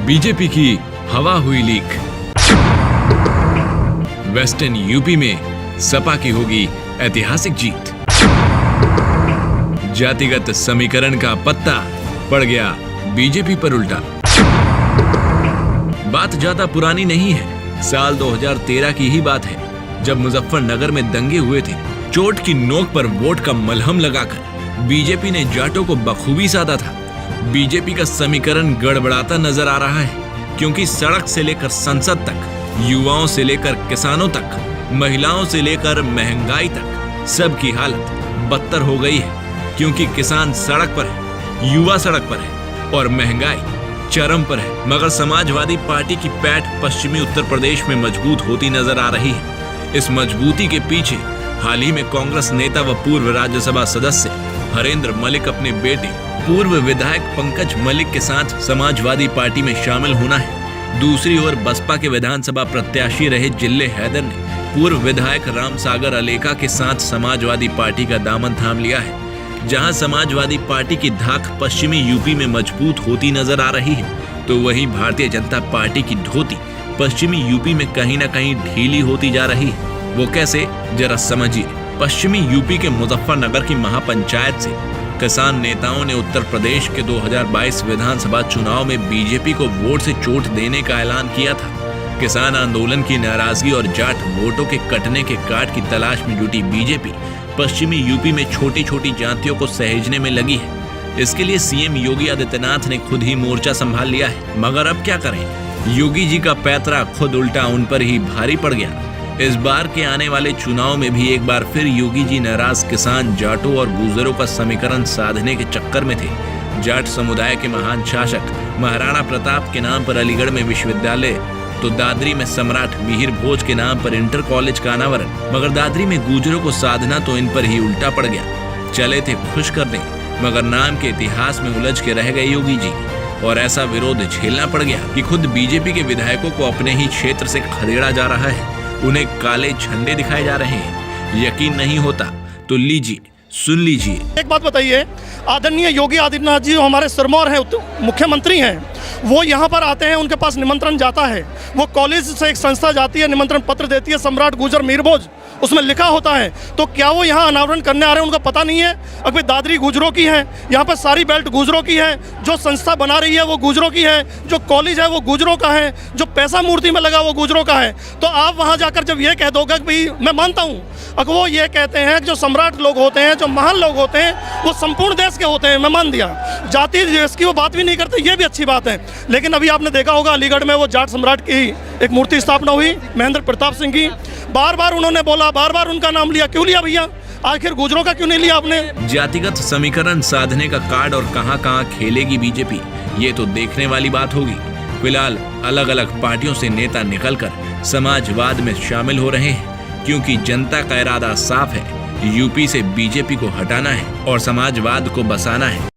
BJP की हवा हुई लीक। वेस्टर्न यूपी में सपा की होगी ऐतिहासिक जीत। जातिगत समीकरण का पत्ता पड़ गया बीजेपी पर उल्टा। बात ज्यादा पुरानी नहीं है, साल 2013 की ही बात है, जब मुजफ्फरनगर में दंगे हुए थे। चोट की नोक पर वोट का मलहम लगाकर बीजेपी ने जाटों को बखूबी साधा था। बीजेपी का समीकरण गड़बड़ाता नजर आ रहा है, क्योंकि सड़क से लेकर संसद तक, युवाओं से लेकर किसानों तक, महिलाओं से लेकर महंगाई तक सबकी हालत बदतर हो गई है। क्योंकि किसान सड़क पर है, युवा सड़क पर है और महंगाई चरम पर है। मगर समाजवादी पार्टी की पैठ पश्चिमी उत्तर प्रदेश में मजबूत होती नजर आ रही है। इस मजबूती के पीछे हाल ही में कांग्रेस नेता व पूर्व राज्यसभा सदस्य हरेंद्र मलिक अपने बेटे पूर्व विधायक पंकज मलिक के साथ समाजवादी पार्टी में शामिल होना है। दूसरी ओर बसपा के विधानसभा प्रत्याशी रहे जिल्ले हैदर ने पूर्व विधायक रामसागर अलेका के साथ समाजवादी पार्टी का दामन थाम लिया है। जहां समाजवादी पार्टी की धाक पश्चिमी यूपी में मजबूत होती नजर आ रही है, तो वहीं भारतीय जनता पार्टी की धोती पश्चिमी यूपी में कहीं न कहीं ढीली होती जा रही है। वो कैसे, जरा समझिए। पश्चिमी यूपी के मुजफ्फरनगर की महापंचायत से किसान नेताओं ने उत्तर प्रदेश के 2022 विधानसभा चुनाव में बीजेपी को वोट से चोट देने का ऐलान किया था। किसान आंदोलन की नाराजगी और जाट वोटों के कटने के काट की तलाश में जुटी बीजेपी पश्चिमी यूपी में छोटी छोटी जातियों को सहेजने में लगी है। इसके लिए सीएम योगी आदित्यनाथ ने खुद ही मोर्चा संभाल लिया है। मगर अब क्या करें, योगी जी का पैतरा खुद उल्टा उन पर ही भारी पड़ गया। इस बार के आने वाले चुनाव में भी एक बार फिर योगी जी नाराज किसान, जाटों और गुर्जरों का समीकरण साधने के चक्कर में थे। जाट समुदाय के महान शासक महाराणा प्रताप के नाम पर अलीगढ़ में विश्वविद्यालय, तो दादरी में सम्राट मिहिर भोज के नाम पर इंटर कॉलेज का अनावरण। मगर दादरी में गुर्जरों को साधना तो इन पर ही उल्टा पड़ गया। चले थे खुश करने, मगर नाम के इतिहास में उलझ के रह गए योगी जी, और ऐसा विरोध झेलना पड़ गया कि खुद बीजेपी के विधायकों को अपने ही क्षेत्र से खदेड़ा जा रहा है। उन्हें काले झंडे दिखाए जा रहे हैं। यकीन नहीं होता तो लीजिए, सुन लीजिए। एक बात बताइए, आदरणीय योगी आदित्यनाथ जी हमारे सिरमौर हैं, मुख्यमंत्री हैं, वो यहाँ पर आते हैं, उनके पास निमंत्रण जाता है। वो कॉलेज से एक संस्था जाती है, निमंत्रण पत्र देती है, सम्राट गुर्जर मिहिर भोज उसमें लिखा होता है। तो क्या वो यहाँ अनावरण करने आ रहे हैं, उनको पता नहीं है? अभी दादरी गुर्जरों की है, यहाँ पर सारी बेल्ट गुर्जरों की है, जो संस्था बना रही है वो गुर्जरों की है, जो कॉलेज है वो गुर्जरों का है, जो पैसा मूर्ति में लगा वो गुर्जरों का है। तो आप वहाँ जाकर जब ये कह दोगे कि भाई मैं मानता हूँ, अगर वो ये कहते हैं कि जो सम्राट लोग होते हैं, जो महान लोग होते हैं, वो संपूर्ण देश के होते हैं, मैं मान दिया। जाति देश की वो बात भी नहीं करते, ये भी अच्छी बात है। लेकिन अभी आपने देखा होगा अलीगढ़ में वो जाट सम्राट की एक मूर्ति स्थापना हुई, महेंद्र प्रताप सिंह की। बार बार उन्होंने बोला, बार बार उनका नाम लिया। क्यों लिया भैया? आखिर गुर्जरों का क्यों नहीं लिया आपने? जातिगत समीकरण साधने का कार्ड और कहां खेलेगी बीजेपी, ये तो देखने वाली बात होगी। फिलहाल अलग अलग पार्टियों से नेता निकलकर समाजवाद में शामिल हो रहे हैं, क्योंकि जनता का इरादा साफ है, यूपी से बीजेपी को हटाना है और समाजवाद को बसाना है।